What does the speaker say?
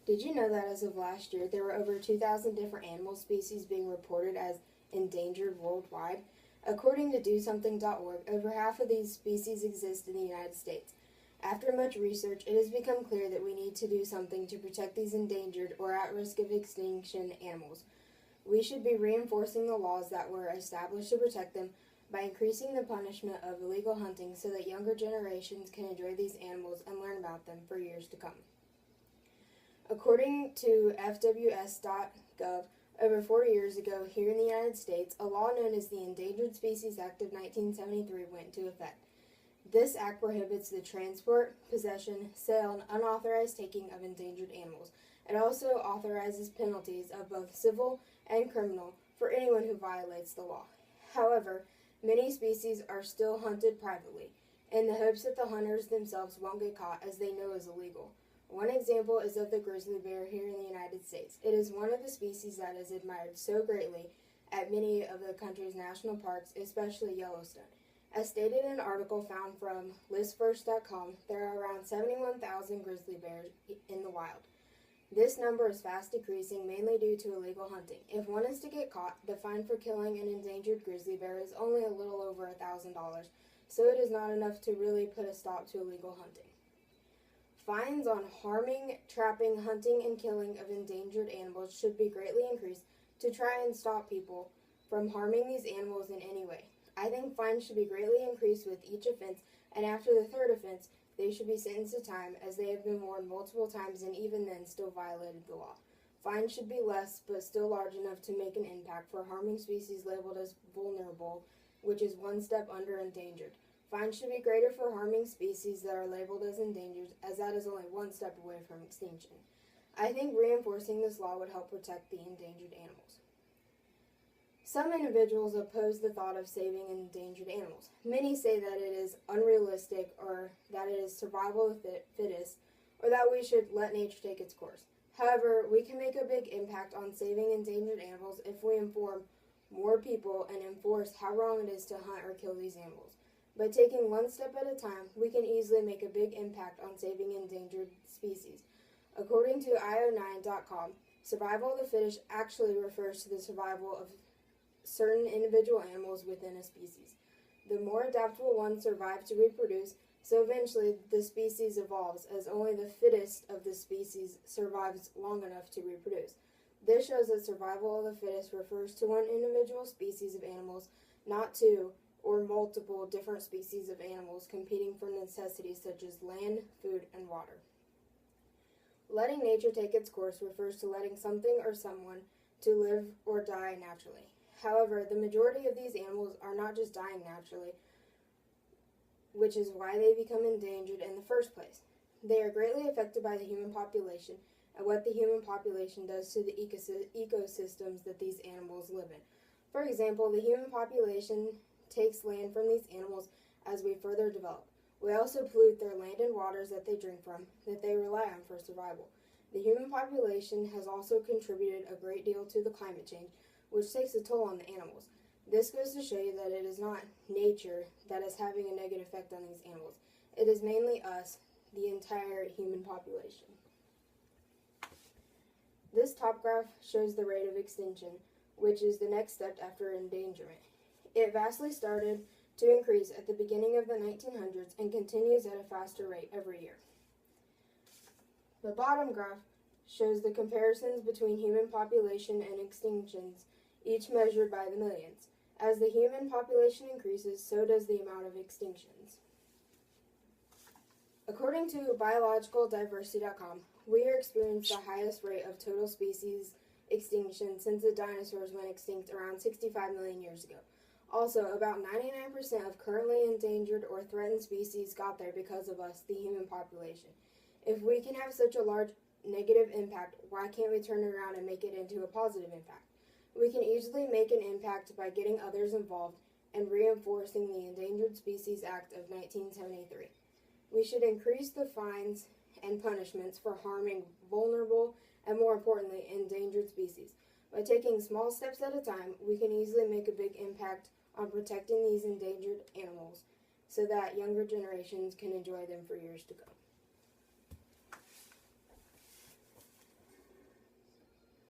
Did you know that as of last year, there were over 2,000 different animal species being reported as endangered worldwide? According to DoSomething.org, over half of these species exist in the United States. After much research, it has become clear that we need to do something to protect these endangered or at risk of extinction animals. We should be reinforcing the laws that were established to protect them by increasing the punishment of illegal hunting so that younger generations can enjoy these animals and learn about them for years to come. According to FWS.gov, over 40 years ago here in the United States, a law known as the Endangered Species Act of 1973 went into effect. This act prohibits the transport, possession, sale, and unauthorized taking of endangered animals. It also authorizes penalties of both civil and criminal for anyone who violates the law. However, many species are still hunted privately, in the hopes that the hunters themselves won't get caught, as they know is illegal. One example is of the grizzly bear here in the United States. It is one of the species that is admired so greatly at many of the country's national parks, especially Yellowstone. As stated in an article found from listfirst.com, there are around 71,000 grizzly bears in the wild. This number is fast decreasing, mainly due to illegal hunting. If one is to get caught, the fine for killing an endangered grizzly bear is only a little over $1,000, so it is not enough to really put a stop to illegal hunting. Fines on harming, trapping, hunting, and killing of endangered animals should be greatly increased to try and stop people from harming these animals in any way. I think fines should be greatly increased with each offense, and after the third offense, they should be sentenced to time, as they have been warned multiple times and even then still violated the law. Fines should be less, but still large enough to make an impact for harming species labeled as vulnerable, which is one step under endangered. Fines should be greater for harming species that are labeled as endangered, as that is only one step away from extinction. I think reinforcing this law would help protect the endangered animals. Some individuals oppose the thought of saving endangered animals. Many say that it is unrealistic, or that it is survival of the fittest, or that we should let nature take its course. However, we can make a big impact on saving endangered animals if we inform more people and enforce how wrong it is to hunt or kill these animals. By taking one step at a time, we can easily make a big impact on saving endangered species. According to io9.com, survival of the fittest actually refers to the survival of certain individual animals within a species. The more adaptable ones survive to reproduce, so eventually the species evolves, as only the fittest of the species survives long enough to reproduce. This shows that survival of the fittest refers to one individual species of animals, not two or multiple different species of animals competing for necessities such as land, food, and water. Letting nature take its course refers to letting something or someone to live or die naturally. However, the majority of these animals are not just dying naturally, which is why they become endangered in the first place. They are greatly affected by the human population and what the human population does to the ecosystems that these animals live in. For example, the human population takes land from these animals as we further develop. We also pollute their land and waters that they drink from, that they rely on for survival. The human population has also contributed a great deal to the climate change, which takes a toll on the animals. This goes to show you that it is not nature that is having a negative effect on these animals. It is mainly us, the entire human population. This top graph shows the rate of extinction, which is the next step after endangerment. It vastly started to increase at the beginning of the 1900s and continues at a faster rate every year. The bottom graph shows the comparisons between human population and extinctions, each measured by the millions. As the human population increases, so does the amount of extinctions. According to biologicaldiversity.com, we are experiencing the highest rate of total species extinction since the dinosaurs went extinct around 65 million years ago. Also, about 99% of currently endangered or threatened species got there because of us, the human population. If we can have such a large negative impact, why can't we turn it around and make it into a positive impact? We can easily make an impact by getting others involved and reinforcing the Endangered Species Act of 1973. We should increase the fines and punishments for harming vulnerable and, more importantly, endangered species. By taking small steps at a time, we can easily make a big impact on protecting these endangered animals so that younger generations can enjoy them for years to come.